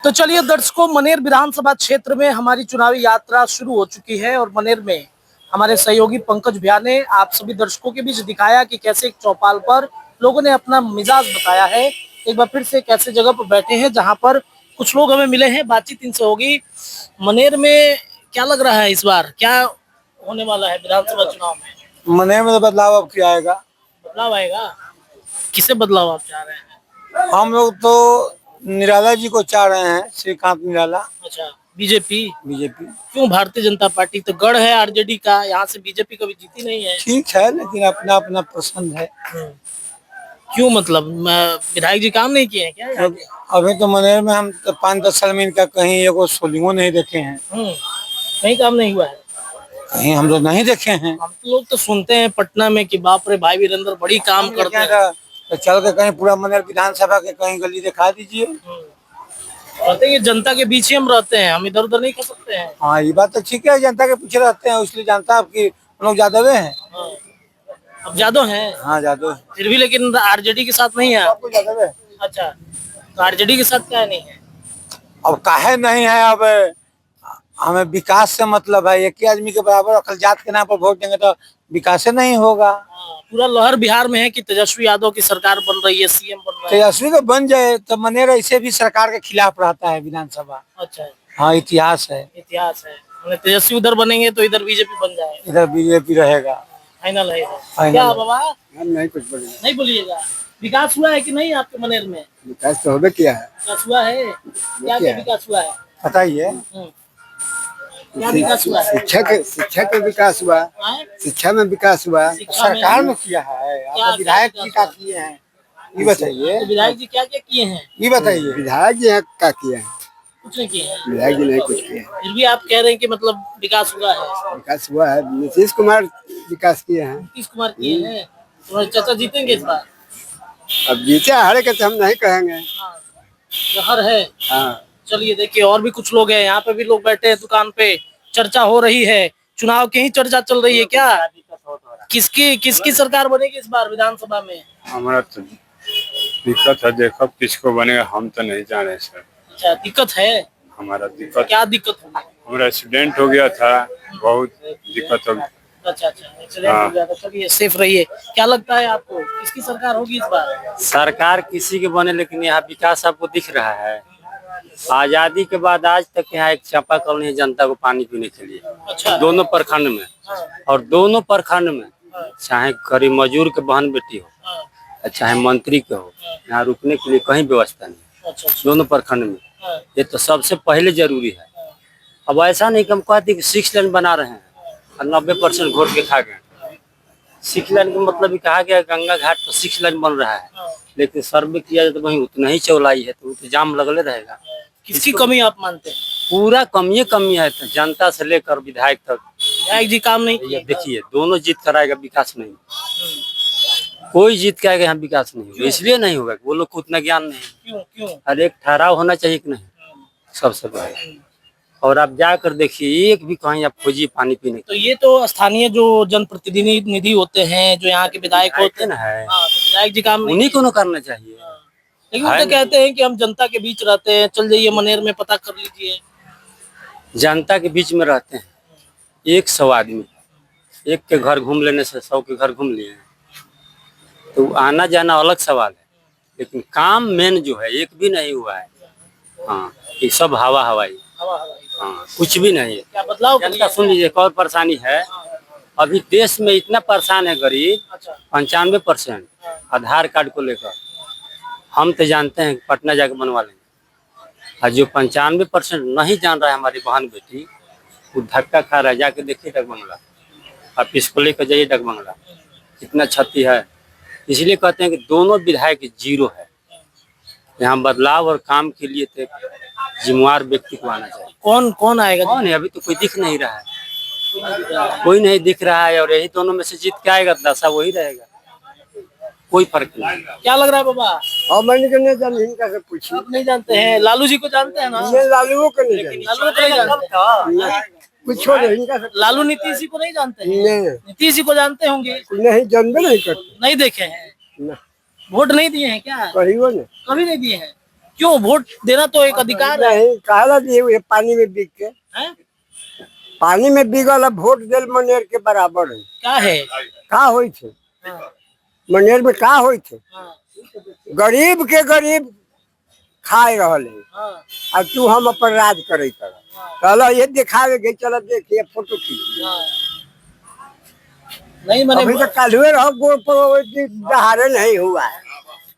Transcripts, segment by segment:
तो चलिए दर्शकों, मनेर विधानसभा क्षेत्र में हमारी चुनावी यात्रा शुरू हो चुकी है और मनेर में हमारे सहयोगी पंकज भैया ने आप सभी दर्शकों के बीच दिखाया कि कैसे एक चौपाल पर लोगों ने अपना मिजाज बताया है। एक बार फिर से एक ऐसे जगह पर बैठे हैं जहां पर कुछ लोग हमें मिले हैं, बातचीत इनसे होगी। मनेर में क्या लग रहा है, इस बार क्या होने वाला है विधानसभा चुनाव में? मनेर में तो बदलाव अब क्या आएगा। बदलाव आएगा? किसे बदलाव आप चाह रहे हैं? हम लोग तो निराला जी को चाह रहे हैं, श्रीकांत निराला। अच्छा, बीजेपी? बीजेपी क्यों? भारतीय जनता पार्टी तो गढ़ है आरजेडी का, यहाँ से बीजेपी कभी जीती नहीं है। ठीक है, लेकिन अपना अपना पसंद है। क्यों, मतलब विधायक जी काम नहीं किए हैं क्या यहाँ के? अभी तो मनेर में हम तो 5-10 साल में इनका कहीं एगो सोलिंगो नहीं देखे हैं। कहीं काम नहीं हुआ है? कहीं हम लोग नहीं देखे हैं। हम लोग तो सुनते हैं पटना में कि बाप रे भाई वीरेंद्र बड़ी काम करते हैं। तो चल के कहीं पूरा मनेर विधानसभा के कहीं गली दिखा दीजिए। कहते हैं कि जनता के बीच ही हम रहते हैं, हम इधर उधर नहीं कर सकते हैं। हाँ, ये बात तो ठीक है, जनता के पीछे रहते हैं, इसलिए जनता आपकी हम लोग यादव हैं। अब यादव हैं? हाँ, यादव है। फिर भी लेकिन आरजेडी के साथ नहीं है। आपको यादव है? अच्छा, तो आरजेडी के साथ क्या नहीं है? अब काहे नहीं है। अब हमें विकास से मतलब है। एक ही आदमी के बराबर अकल जात के नाम पर वोट देंगे तो विकास से नहीं होगा। पूरा लहर बिहार में है कि तेजस्वी यादव की सरकार बन रही है, सीएम बन रहा है। तेजस्वी तो बन जाए तो मनेर ऐसे भी सरकार के खिलाफ रहता है विधानसभा। अच्छा, हाँ, इतिहास है। इतिहास है। तेजस्वी उधर बनेंगे तो इधर बीजेपी बन जाए, इधर बीजेपी रहेगा। फाइनल है। फाइनल क्या है। बाबा? हम नहीं कुछ बोलेंगे। नहीं बोलिएगा। विकास हुआ है कि नहीं आपके मनेर में? विकास तो होबे किया है। विकास हुआ है? क्या क्या विकास हुआ है बताइए। क्या विकास हुआ है? शिक्षा के विकास हुआ। शिक्षा में विकास हुआ। सरकार में किया है। आप विधायक जी का किए हैं, ये बताइए। विधायक जी क्या क्या किए हैं ये बताइए। विधायक जी क्या किए हैं? कुछ नहीं किए हैं। विधायक जी नहीं कुछ किए। फिर भी आप कह रहे हैं कि मतलब विकास हुआ है। विकास हुआ है। नीतीश कुमार विकास किए हैं। नीतीश कुमार किए हैं। तो चाचा जीतेंगे इस बार? अब जीते हारे के तो हम नहीं कहेंगे। हर है। हाँ। चलिए देखिए, और भी कुछ लोग हैं, यहाँ पे भी लोग बैठे हैं दुकान पे, चर्चा हो रही है। चुनाव की ही चर्चा चल रही है क्या? किसकी किसकी सरकार बनेगी इस बार विधानसभा में? हमारा तो दिक्कत है, देखो किसको बनेगा हम तो नहीं जाने सर। अच्छा, दिक्कत है? हमारा दिक्कत, क्या दिक्कत होगी? हमारा एक्सीडेंट हो गया था, बहुत दिक्कत हो गई। अच्छा, एक्सीडेंट हो गया था। चलिए सेफ रहिए। क्या लगता है आपको, किसकी सरकार होगी इस बार? सरकार किसी के बने, लेकिन यहाँ विकास आपको दिख रहा है। आजादी के बाद आज तक यहाँ एक चापाकल नहीं है जनता को पानी पीने के लिए। अच्छा। दोनों प्रखंड में, और दोनों प्रखंड में चाहे गरीब मजदूर के बहन बेटी हो, चाहे मंत्री के हो, यहाँ रुकने के लिए कहीं व्यवस्था नहीं। अच्छा। दोनों प्रखंड में ये तो सबसे पहले जरूरी है। अब ऐसा नहीं कि हम कहते कि 6 लेन बना रहे हैं और 90% घोट के खा गए। 6 लेन का मतलब कहा गया गंगा घाट तो 6 लेन बन रहा है, लेकिन सर्वे किया जाए तो वही उतना ही चौलाई है, तो जाम लगले रहेगा। किसकी कमी आप मानते हैं? पूरा कमी है, तो जनता से लेकर विधायक तक। विधायक जी काम नहीं किए? देखिए, दोनों जीत कराएगा, विकास नहीं। कोई जीत के आएगा यहाँ विकास नहीं होगा। इसलिए नहीं होगा वो लोग को उतना ज्ञान नहीं। क्यों? हर एक ठहराव होना चाहिए कि नहीं, सबसे पहले। और आप जाकर देखिए, एक भी कहीं आप खोजिए पानी पीने। तो ये तो स्थानीय जो जनप्रतिनिधि होते हैं, जो यहाँ के विधायक होते हैं, विधायक जी काम उन्हीं को करना चाहिए। लेकिन वो तो कहते हैं कि हम जनता के बीच रहते हैं, चल जाइए मनेर में पता कर लीजिए। जनता के बीच में रहते हैं 100 आदमी, एक के घर घूम लेने से 100 के घर घूम लिए, तो आना जाना अलग सवाल है, लेकिन काम मेन जो है एक भी नहीं हुआ है। हाँ, ये सब हवाई। हाँ, कुछ भी नहीं है। क्या बदलाव? जनता सुन लीजिए, एक और परेशानी है। अभी देश में इतना परेशान है गरीब, 95% आधार कार्ड को लेकर। हम तो जानते हैं पटना जाके बनवा लेंगे, और जो 95% नहीं जान रहा है हमारी बहन बेटी, वो धक्का खा रहा है। जाके देखिए डगमंगला, आप इसको लेकर जाइए डगमंगला, कितना क्षति है। इसलिए कहते हैं कि दोनों विधायक जीरो है। यहाँ बदलाव और काम के लिए तो जिम्मेवार व्यक्ति को आना चाहिए। कौन आएगा? कौन है? अभी तो कोई दिख नहीं रहा है, कोई नहीं दिख रहा है, और यही दोनों में से जीत के आएगा, दशा वही रहेगा, कोई फर्क नहीं। क्या लग रहा है बाबा? इनका से पूछिए। आप नहीं जानते हैं? लालू जी को जानते हैं ना? लालू को नहीं जानते। लालू को नहीं जानते? कुछ छोड़ इनका से। लालू नीतीश जी को नहीं जानते हैं? नीतीश जी को जानते होंगे? नहीं, जानते नहीं करते। नहीं देखे हैं? वोट नहीं दिए हैं क्या? कभी वो नहीं। कभी नहीं दिए हैं? क्यों? वोट देना तो एक अधिकार है। नहीं कहला दिए हुए पानी में बिक के, हैं? पानी में बिगल वोट दिल मनेर के बराबर है। क्या है? का होई थे हाँ, मनेर में, का होई थे? हाँ, गरीब के गरीब खाए रहले, हाँ, अब तू हम अपन राज करे कर कहला ये दिखावे गए, चलो देखिए फोटो खींचिए। हाँ। नहीं अभी मैंने तो कल हुए रहो गोड़ पर दहाड़े नहीं हुआ है,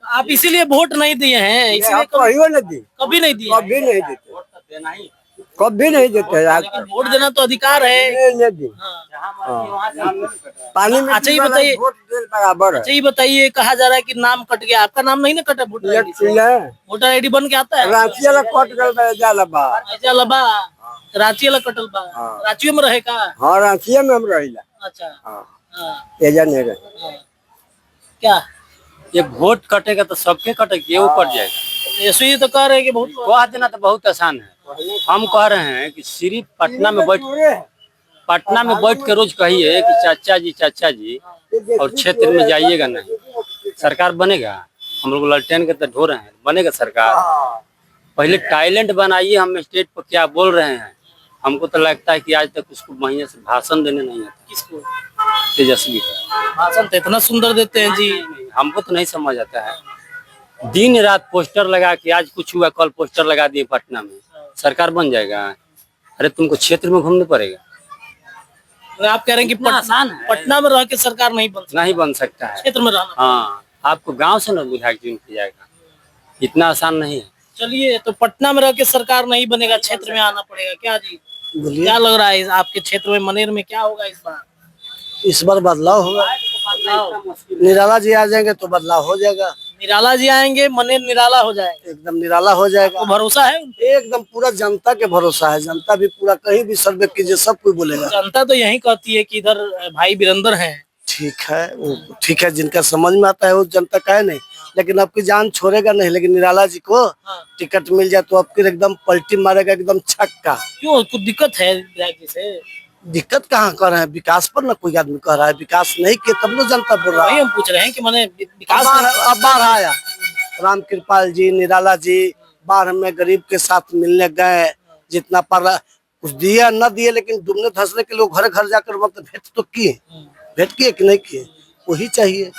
आप इसीलिए वोट नहीं दिए हैं, इसलिए हम कहियो न दी, कभी नहीं दिए। कभी नहीं देते, कभी नहीं देते आज तक। वोट देना तो अधिकार है। नहीं दी। पानी में अच्छा, ये बिगल बताइए- वोट दिल बराबर है। अच्छा ये बताइए, कहा जा रहा है कि नाम कट गया, आपका नाम नहीं ना कटा वोटर आईडी से? वोटर आईडी बन के आता है? रांची वाला कट गल जाला बा। ऐसा लबा रांची वाला कटल बा। रांची में रहे का? हाँ रांची में हम रहिला। अच्छा, हाँ हाँ, एजा नहीं रहे। हाँ। क्या ये वोट कटेगा तो सबके कटेगा, वो कट जाएगा। यशु जी तो कह रहे हैं कि बहुत कह देना तो बहुत आसान है। हम कह रहे हैं कि सिर्फ पटना में बैठ के रोज कहिए कि चाचा जी और क्षेत्र में जाइएगा नहीं, सरकार बनेगा? हम लोग ललटेन के तो ढो रहे हैं, बनेगा सरकार? पहले टैलेंट बनाइए। हम स्टेज पर क्या बोल रहे हैं, हमको तो लगता है कि आज तक उसको महीने से भाषण देने नहीं आता। किसको? तेजस्वी को भाषण तो इतना सुंदर देते हैं जी। हमको तो नहीं समझ आता है। दिन रात पोस्टर लगा के, आज कुछ हुआ कल पोस्टर लगा दिए पटना में, सरकार बन जाएगा? अरे तुमको क्षेत्र में घूमना पड़ेगा। तो आप कह रहे हैं कि आसान है। पटना में रह के सरकार नहीं बन सकती, नहीं बन सकता है। क्षेत्र में रहना। हाँ, आपको गांव से ना विधायक चुन किया जाएगा, इतना आसान नहीं है। चलिए, तो पटना में रह के सरकार नहीं बनेगा, क्षेत्र में आना पड़ेगा क्या जी? क्या लग रहा है आपके क्षेत्र में, मनेर में क्या होगा इस बार? इस बार बदलाव होगा, निराला जी आ जाएंगे तो बदलाव हो जाएगा। निराला जी आएंगे, मनेर निराला हो जाएगा। एकदम निराला हो जाएगा। तो भरोसा है उन पे? एकदम पूरा जनता के भरोसा है। जनता भी पूरा, कहीं भी सर्वे कीजिए सब कोई बोलेगा जनता तो यही कहती है कि इधर भाई वीरेंद्र हैं। ठीक है, वो ठीक है, जिनका समझ में आता है वो जनता का है नहीं, लेकिन आपकी जान छोड़ेगा नहीं। लेकिन निराला जी को टिकट मिल जाए तो आपकी एकदम पलटी मारेगा, एकदम छक्का। क्यों, कुछ दिक्कत है विधायक जी से? दिक्कत कहाँ कर रहे हैं, विकास पर ना कोई आदमी कह रहा है। विकास नहीं किए तब ना जनता बोल रहा वही है। हम पूछ रहे हैं कि मैंने विकास अब बाढ़ आया, राम कृपाल जी, निराला जी बाढ़ में गरीब के साथ मिलने गए, जितना पर कुछ दिया न दिए, लेकिन डूबने धंसने के लोग घर घर जाकर मतलब भेंट तो किए, भेंट किए कि नहीं किए, वही चाहिए।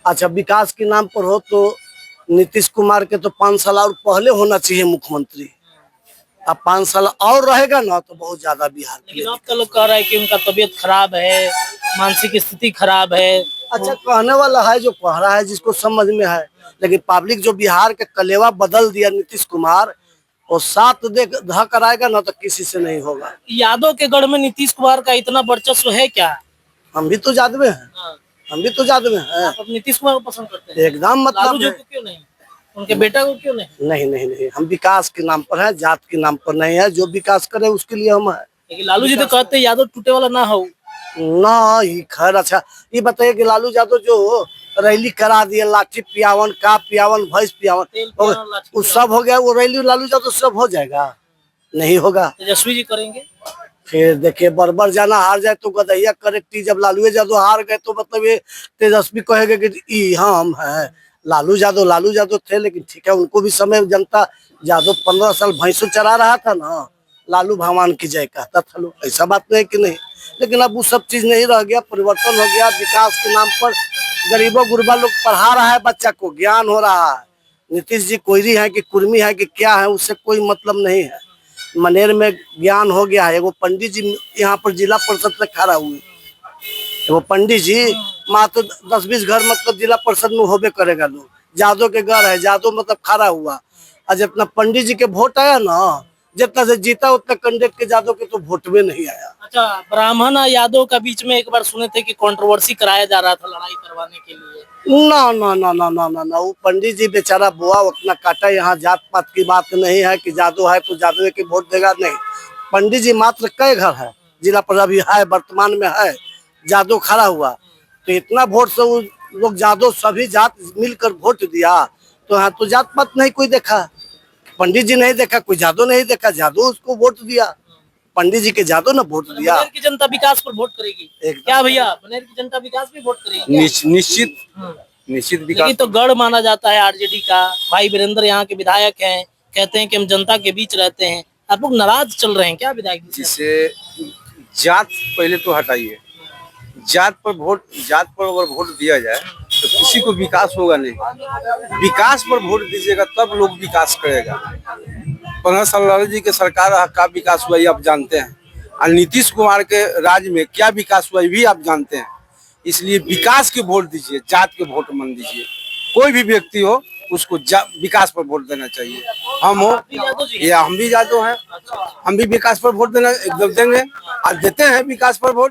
अच्छा, विकास के नाम पर हो तो नीतीश कुमार के तो 5 साल और पहले होना चाहिए मुख्यमंत्री। अब 5 साल और रहेगा ना तो बहुत ज्यादा बिहार के लेकिन लिए। अब तो लोग कह रहा है कि उनका तबीयत खराब है, मानसिक स्थिति खराब है। अच्छा, कहने वाला है जो कह रहा है, जिसको समझ में है, लेकिन पब्लिक जो बिहार के कलेवा बदल दिया नीतीश कुमार, वो 7 धा कराएगा ना तो किसी से नहीं होगा। यादव के गढ़ में नीतीश कुमार का इतना वर्चस्व है क्या? हम भी तो यादव हैं, हाँ। हम भी तो यादव हैं। आप नीतीश कुमार को पसंद करते हैं? एकदम लालू मतलब जी को क्यों नहीं? उनके बेटा को क्यों नहीं? नहीं नहीं नहीं, हम विकास के नाम पर है, जात के नाम पर नहीं है। जो विकास करे उसके लिए हम है। लेकिन लालू जी तो कहते हैं यादव टूटे वाला ना हो। ना ही खैर। अच्छा, ये बताइए कि लालू यादव जो रैली करा दिए, लाठी पियावन, का पियावन, भैंस पियावन, तेल पियावन, लाठी वो सब हो गया। वो रैली लालू यादव सब हो जाएगा? नहीं होगा। तेजस्वी जी करेंगे? फिर देखिए, बरबर जाना हार जाए तो गदैया करेक्टी। जब लालू यादव हार गए तो मतलब ये तेजस्वी कहेगा कि ई हम है। लालू यादव थे, लेकिन ठीक है, उनको भी समय जनता, यादव 15 साल भैंसों चरा रहा था ना, लालू भगवान की जय कहता था लोग, ऐसा बात नहीं कि नहीं। लेकिन अब वो सब चीज नहीं रह गया, परिवर्तन हो गया। विकास के नाम पर गरीबों गुरबा लोग पढ़ा रहा है, बच्चा को ज्ञान हो रहा है। नीतीश जी कोयरी है कि कुर्मी है कि क्या है, उससे कोई मतलब नहीं है। मनेर में ज्ञान हो गया है। वो पंडित जी यहाँ पर जिला परिषद से खड़ा हुए, वो पंडित जी मात्र 10-20 घर मतलब जिला परिषद में होबे करेगा। लोग जादव के घर है, जादव मतलब खड़ा हुआ, और जितना पंडित जी के वोट आया ना, जितना से जीता उतना कैंडिडेट के जादव के तो वोट में नहीं आया। अच्छा, ब्राह्मण और यादव का बीच में एक बार सुने थे कि कंट्रोवर्सी कराया जा रहा था लड़ाई करवाने के लिए। ना ना ना ना ना ना ना, वो पंडित जी बेचारा बुआ उतना काटा। यहाँ जात पात की बात नहीं है कि जादव है तो जादव के वोट देगा, नहीं। पंडित जी मात्र कई घर है जिला पर अभी है, वर्तमान में है, जादव खड़ा हुआ, तो इतना वोट से वो लोग जादव सभी जात मिलकर वोट दिया। तो यहाँ तो जात पात नहीं कोई देखा, पंडित जी नहीं देखा, कोई जादव नहीं देखा, जादव उसको वोट दिया, पंडित जी के जादव ने वोट दिया। मनेर की जनता विकास पर वोट करेगी क्या भैया? मनेर की जनता विकास पे वोट करेगी? निश्चित निश्चित लेकिन विकास। तो गढ़ माना जाता है आरजेडी का। भाई वीरेंद्र यहाँ के विधायक हैं, कहते हैं कि हम जनता के बीच रहते हैं। आप लोग नाराज चल रहे हैं क्या विधायक जी से? जिससे जात पहले तो हटाइए, जात पर अगर वोट दिया जाए तो किसी को विकास होगा नहीं। विकास पर वोट दीजिएगा तब लोग विकास करेगा। 15 साल लालू जी के सरकार का विकास हुआ ये आप जानते हैं, और नीतीश कुमार के राज्य में क्या विकास हुआ ये भी आप जानते हैं। इसलिए विकास के वोट दीजिए, जात के वोट मत दीजिए। कोई भी व्यक्ति हो उसको विकास पर वोट देना चाहिए। हम हो या हम भी यादव हैं, हम भी विकास पर वोट देना एकदम देंगे और देते हैं विकास पर वोट।